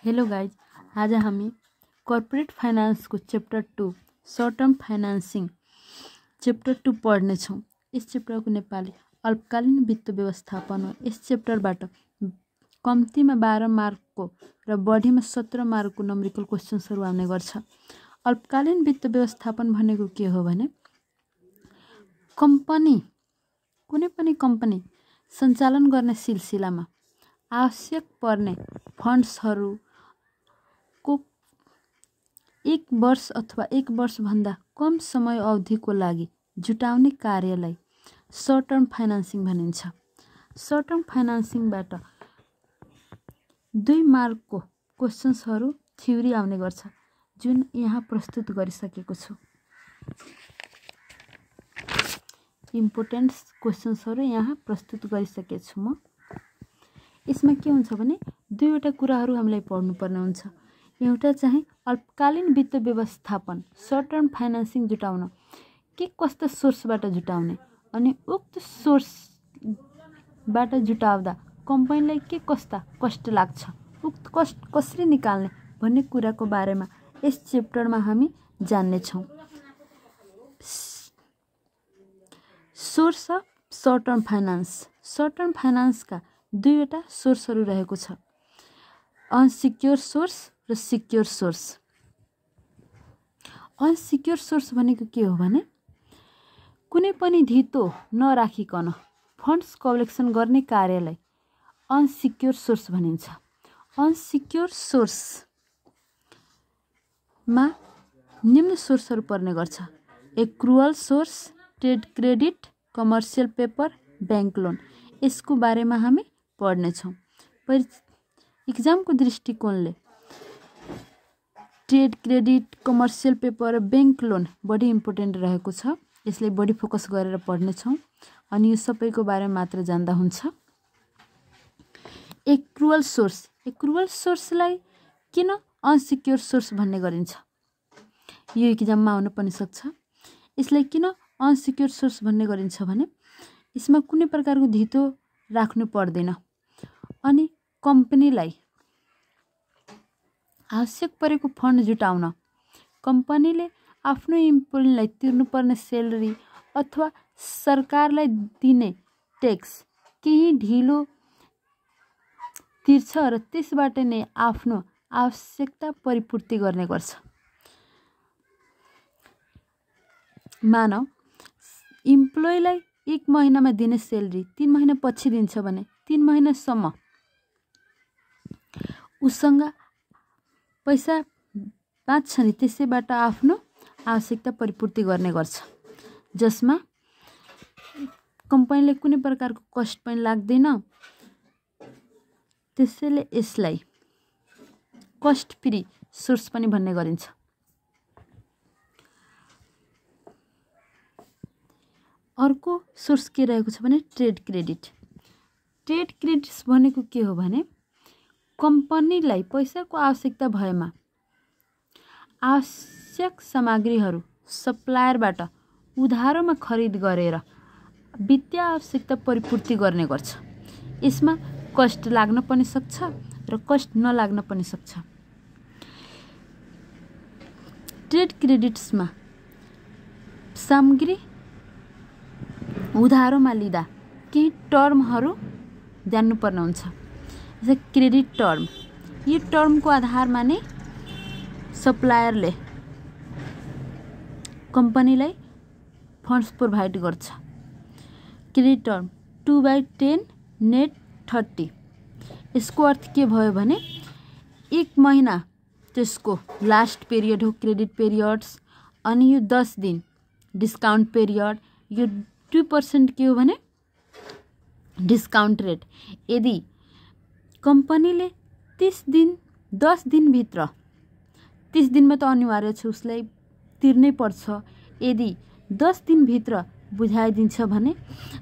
Hello guys, आज हामी corporate finance को chapter 2 short term financing chapter 2 पढ़ने छौं। इस चैप्टर को नेपाली अल्पकालीन वित्त व्यवस्थापन हो। इस चैप्टरबाट कम्तीमा 12 मार्कको र बढीमा 17 मार्कको नम्बरिकल क्वेशन्सहरू आउने गर्छ। अल्पकालीन वित्त व्यवस्थापन भनेको के हो भने कुनै पनि कम्पनी सञ्चालन गर्ने सिलसिलामा आवश्यक पर्ने फन्ड्सहरू को 1 वर्ष अथवा 1 वर्षभन्दा कम समय अवधिको लागि जुटाउने कार्यलाई शॉर्ट टर्म फाइनेंसिङ भनिन्छ। शॉर्ट टर्म फाइनेंसिङबाट 2 मार्कको क्वेशन्सहरू थ्योरी आउने गर्छ, जुन यहाँ प्रस्तुत गरिसकेको छु। इम्पोर्टेन्ट क्वेशन्सहरू यहाँ प्रस्तुत गरिसकेको छु म। यसमा के हुन्छ भने 2वटा कुराहरू हामीलाई पढ्नुपर्ने हुन्छ। एउटा चाहिँ अल्पकालीन वित्त व्यवस्थापन शॉर्ट टर्म फाइनेंसिङ जुटाउन के कस्ता सोर्सबाट जुटाउने, अनि उक्त सोर्सबाट जुटाउँदा कम्पनीलाई के कस्ता कष्ट लाग्छ, उक्त कष्ट कसरी निकाल्ने भन्ने कुराको बारेमा यस चैप्टरमा हामी जान्ने छौं। Source of short term finance. Short term फाइनेंसका 2वटा सोर्सहरू रहेको छ, अनसिक्योर सोर्स र सिक्योर सोर्स। अनसिक्योर सोर्स भनेको के हो भने कुनै पनि धितो नराखिकन फन्ड्स कलेक्सन गर्ने कार्यलाई अनसिक्योर सोर्स भनिन्छ। अनसिक्योर सोर्समा निम्न सोर्सहरू पर्ने गर्छ: accrual source, trade credit, commercial paper, bank loan. यसको बारेमा हामी पढ्ने छौं। इक्जामको दृष्टिकोणले trade credit, commercial paper, bank loan बढी इम्पोर्टेन्ट रहेको छ। यसलाई बढी फोकस गरेर पढ्ने छौं अनि यो सबैको बारेमा मात्र जान्दा हुन्छ। Accrual source. एक्रुअल सोर्सलाई किन अनसिक्योर सोर्स भन्ने गरिन्छ, यो इक्जाममा आउन पनि सक्छ। यसलाई किन अनसिक्योर सोर्स भन्ने गरिन्छ भने यसमा कुनै प्रकारको धितो राख्नु पर्दैन अनि कम्पनीलाई आवश्यक परेको फन्ड जुटाउन कम्पनीले आफ्नो इम्प्लोइलाई तिर्नुपर्ने सेलरी अथवा सरकारलाई दिने ट्याक्स केही ढिलो तिर्छ र त्यसबाट नै आफ्नो आवश्यकता परिपूर्ति गर्ने गर्छ। मानव इम्प्लोइलाई 1 महिनामा दिने सेलरी 3 महिना पछि दिन्छ भने 3 महिनासम्म उसँग पैसा बाँच्छ नि, त्यसैबाट आफ्नो आवश्यकता परिपूर्ति गर्ने गर्छ, जसमा कम्पनीले कुनै प्रकारको कष्ट पनि लाग्दैन। त्यसैले यसलाई कस्ट फ्री सोर्स पनि भन्ने गरिन्छ। अर्को सोर्स के रहेको छ भने ट्रेड क्रेडिट। ट्रेड क्रेडिट भनेको के हो भने कम्पनीलाई पैसाको आवश्यकता भएमा आवश्यक सामग्रीहरू सप्लायरबाट उधारोमा खरिद गरेर वित्तीय आवश्यकता परिपूर्ति गर्ने गर्छ। यसमा कष्ट लाग्न पनि सक्छ र कष्ट नलाग्न पनि सक्छ। ट्रेड क्रेडिट्समा सामग्री उधारोमा लिँदा केही टर्महरू जान्नुपर्ने हुन्छ। जस्तै क्रेडिट टर्म। यो टर्मको आधारमा नै सप्लायरले कम्पनीलाई फन्ड्स प्रोभाइड गर्छ। Credit term 2/10 net 30। यसको अर्थ के भयो भने 1 महिना त्यसको लास्ट पिरियड हो क्रेडिट पिरियड्स, अनि यो 10 दिन डिस्काउन्ट पिरियड। यो 2% के हो भने डिस्काउन्ट रेट। यदि कम्पनीले 10 दिनभित्र 30 दिनमा त अनिवार्य छ, उसलाई तिर्नै पर्छ। यदि 10 दिनभित्र बुझाइदिन्छ भने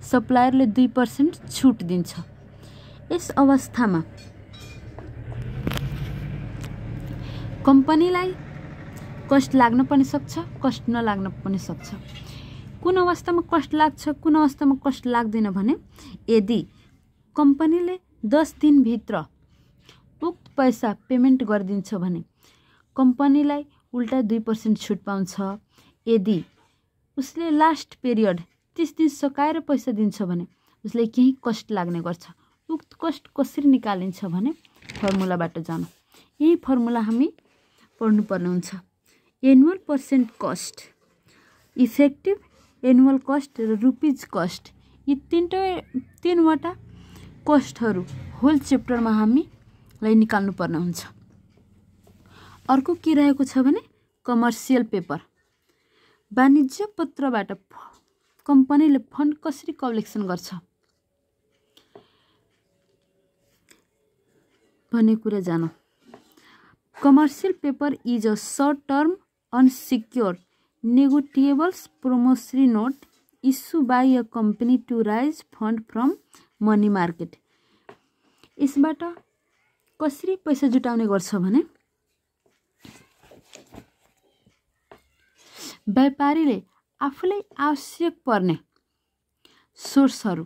सप्लायरले 2% छुट दिन्छ। यस अवस्थामा कम्पनीलाई कष्ट लाग्न पनि सक्छ, कष्ट नलाग्न पनि सक्छ। कुन अवस्थामा कष्ट लाग्छ, कुन अवस्थामा कष्ट लाग्दैन भने यदि कम्पनीले 10 दिनभित्र उक्त पैसा पेमेन्ट गरिदिन्छ भने कम्पनीलाई उल्टा 2% छुट पाउँछ। यदि उसले लास्ट पिरियड 30 दिन सकाएर पैसा दिन्छ भने उसले केही कस्ट लाग्ने गर्छ। उक्त कस्ट कसरी निकालिन्छ भने फर्मुलाबाट जानु। यही फर्मुला हामी पढ्नुपर्ने हुन्छ। Annual percent cost, effective annual cost र रुपिज कस्ट, यी तीनवटा कस्टहरू होल च्याप्टरमा हामीलाई निकाल्नु पर्ने हुन्छ। अर्को के रहेको छ भने कमर्सियल पेपर, वाणिज्य पत्रबाट कम्पनीले फन्ड कसरी कलेक्सन गर्छ भन्ने कुरा जानु। Commercial paper is a short term unsecured negotiables promissory note issue by a company to raise fund from money market. यसबाट कसरी पैसा जुटाउने गर्छ भने व्यापारीले आफूलाई आवश्यक पर्ने सोर्सहरू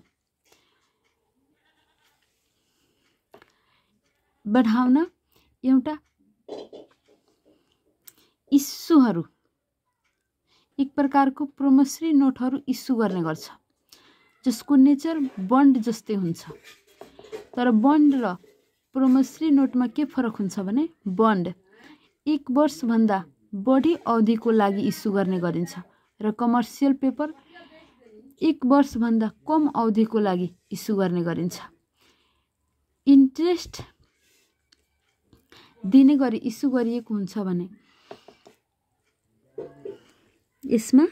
बढाउन एउटा इस्युहरू एक प्रकारको प्रोमिसरी नोटहरू इस्यु गर्ने गर्छ, जसको नेचर बन्ड जस्तै हुन्छ। तर बन्ड र प्रोमिसरी नोटमा के फरक हुन्छ भने बन्ड 1 वर्षभन्दा बढी अवधिको लागि इस्यु गर्ने गरिन्छ र कमर्सियल पेपर 1 वर्षभन्दा कम अवधिको लागि इस्यु गर्ने गरिन्छ। इन्ट्रेस्ट दिने गरी इस्यु गरिएको हुन्छ भने यसमा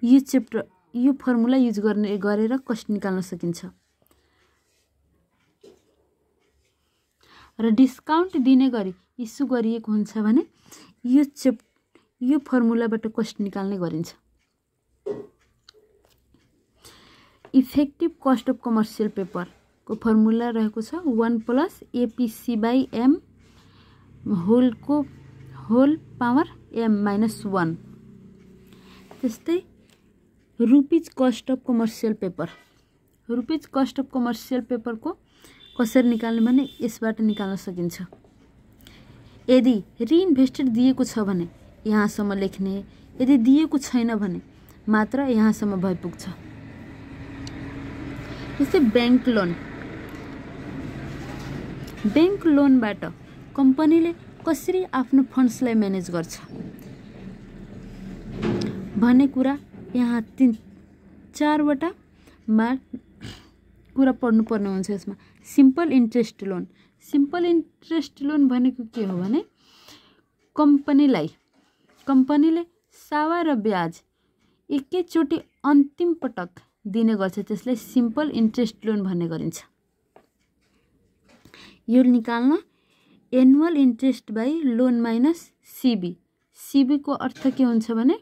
यो फर्मुला युज गरेर कस्ट निकाल्न सकिन्छ। र डिस्काउन्ट दिने गरी इस्यु गरिएको हुन्छ भने यो फर्मुलाबाट कस्ट निकाल्ने गरिन्छ। Effective cost of commercial paper को फर्मुला रहेको छ 1 + APC/M होल पावर M - 1। त्यस्तै rupees cost of commercial paper, rupees cost of commercial paper को कसरी निकाल्ने भने यसबाट निकाल्न सकिन्छ। यदि रिइन्भेस्टेड दिएको छ भने यहाँसम्म लेख्ने, यदि दिएको छैन भने मात्र यहाँसम्म भइपुग्छ। जस्तै बैंक लोन, बैंक लोनबाट कम्पनीले कसरी आफ्नो फन्ड्सलाई म्यानेज गर्छ भन्ने कुरा यहाँ 3-4वटा कुरा पढ्नुपर्ने हुन्छ। यसमा simple interest loan, simple interest loan भनेको के हो भने कम्पनीले सावा र ब्याज एकैचोटि अन्तिम पटक दिने गर्छ, त्यसलाई सिम्पल इन्ट्रेस्ट लोन भन्ने गरिन्छ। यो निकाल्न annual interest by loan minus CB, CB को अर्थ के हुन्छ भने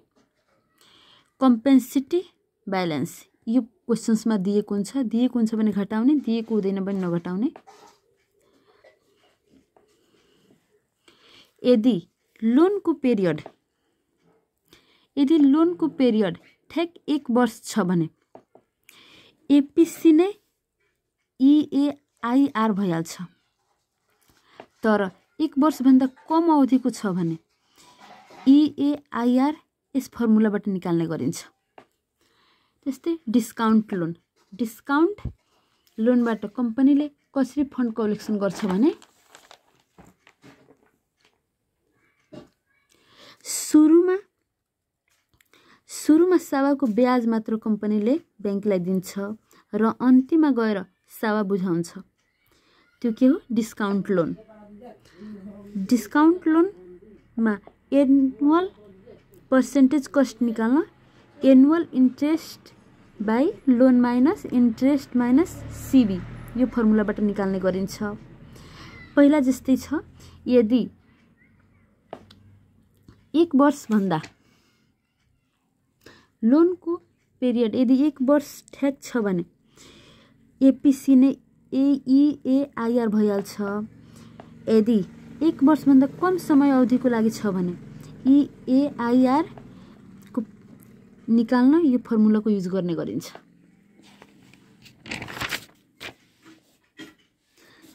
कम्पेन्सेटी ब्यालेन्स। यो क्वेशन्समा दिएको हुन्छ भने घटाउने, दिएको हुँदैन भने नघटाउने। यदि लोनको पिरियड ठेक 1 वर्ष छ भने APC नै EAIR भइहाल्छ। तर 1 वर्षभन्दा कम अवधिको छ भने EAIR यस फर्मुलाबाट निकाल्ने गरिन्छ। त्यस्तै डिस्काउन्ट लोन, डिस्काउन्ट लोनबाट कम्पनीले कसरी फन्ड कलेक्सन गर्छ भने सुरुमा सावाको ब्याज मात्र कम्पनीले बैंकलाई दिन्छ र अन्तिममा गएर सावा बुझाउँछ। त्यो के हो? Discount loan. डिस्काउन्ट लोनमा एनुअल पर्सेन्टेज कस्ट निकाल्न annual interest by loan minus interest minus CB यो फर्मुलाबाट निकाल्ने गरिन्छ। पहिला जस्तै छ, यदि 1 वर्षभन्दा लोनको पिरियड यदि 1 वर्ष ठेक छ भने APC नै EAIR भइहाल्छ। यदि 1 वर्षभन्दा कम समय अवधिको लागि छ भने EAIR को निकाल्न यो फर्मुलाको युज गर्ने गरिन्छ।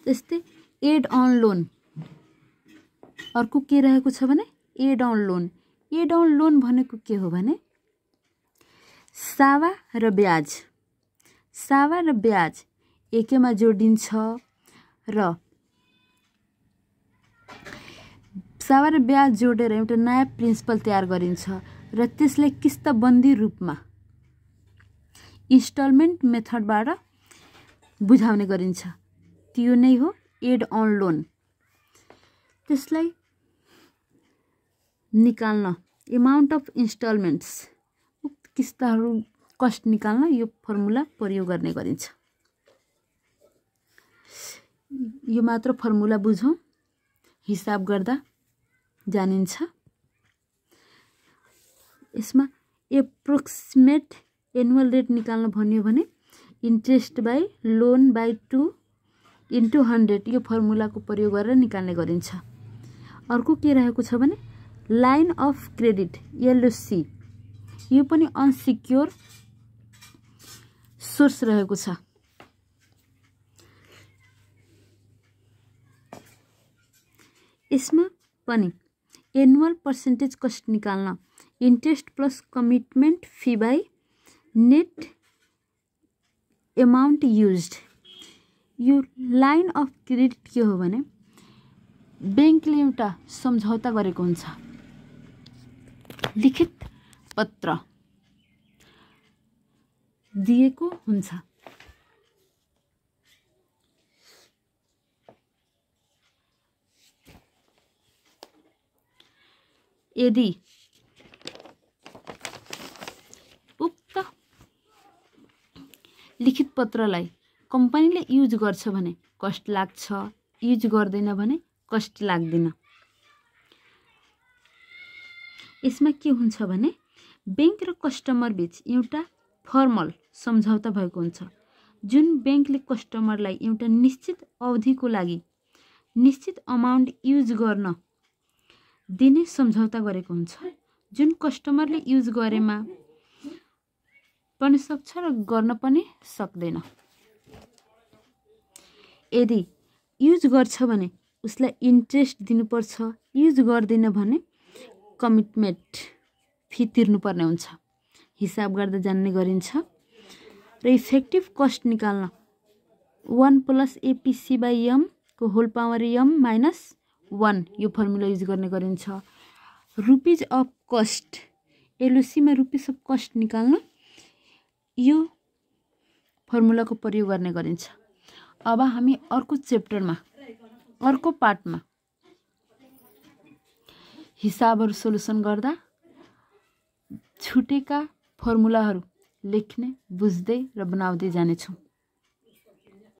त्यस्तै एड अन लोन अर्को के रहेको छ भने add on loan. Add on loan भनेको के हो भने सावा र ब्याज एकैमा जोडिन्छ र सावा र ब्याज जोडेर एउटा नयाँ प्रिन्सिपल तयार गरिन्छ र त्यसलाई किस्तबन्दी रूपमा इन्स्टलमेन्ट मेथडबाट बुझाउने गरिन्छ। त्यो नै हो एड अन लोन। त्यसलाई निकाल्न एमाउन्ट अफ इन्स्टलमेन्ट्स उक्त किस्ताहरू कस्ट निकाल्न यो फर्मुला प्रयोग गर्ने गरिन्छ। यो मात्र फर्मुला बुझौँ, हिसाब गर्दा जानिन्छ। यसमा एप्रोक्सिमेट एनुअल रेट निकाल्न भन्यो भने इन्ट्रेस्ट बाई लोन बाई 2 × 100 यो फर्मुलाको प्रयोग गरेर निकाल्ने गरिन्छ। अर्को के रहेको छ भने लाइन अफ क्रेडिट LOC यो पनि अनसिक्योर सोर्स रहेको छ। यसमा पनि एनुअल पर्सेन्टेज कस्ट निकाल्न interest plus commitment fee by net amount used. यो लाइन अफ क्रेडिट के हो भने ब्याङ्कले एउटा सम्झौता गरेको हुन्छ, लिखित पत्र दिएको हुन्छ। यदि उक्त लिखित पत्रलाई कम्पनीले युज गर्छ भने कस्ट लाग्छ, युज गर्दैन भने कस्ट लाग्दैन। यसमा के हुन्छ भने बैंक र कस्टमर बीच एउटा फर्मल सम्झौता भएको हुन्छ, जुन बैंकले कस्टमरलाई एउटा निश्चित अवधिको लागि निश्चित अमाउन्ट युज गर्न दिने सम्झौता गरेको हुन्छ, जुन कस्टमरले युज गरेमा पनि सक्छ र गर्न पनि सक्दैन। यदि युज गर्छ भने उसलाई इन्ट्रेस्ट दिनुपर्छ, युज गर्दैन भने कमिटमेन्ट फी तिर्नुपर्ने हुन्छ। हिसाब गर्दा जान्ने गरिन्छ। र इफेक्टिभ कस्ट निकाल्न 1 + APC/M को होल पावर M - 1 यो फर्मुला युज गर्ने गरिन्छ। रुपिज अफ कस्ट LOC मा रुपिज अफ कस्ट निकाल्न यो फर्मुलाको प्रयोग गर्ने गरिन्छ। अब हामी अर्को च्याप्टरमा अर्को पार्टमा हिसाबहरू सोलुसन गर्दा छुटेका फर्मुलाहरू लेख्ने, बुझ्दै र बनाउँदै जानेछौँ।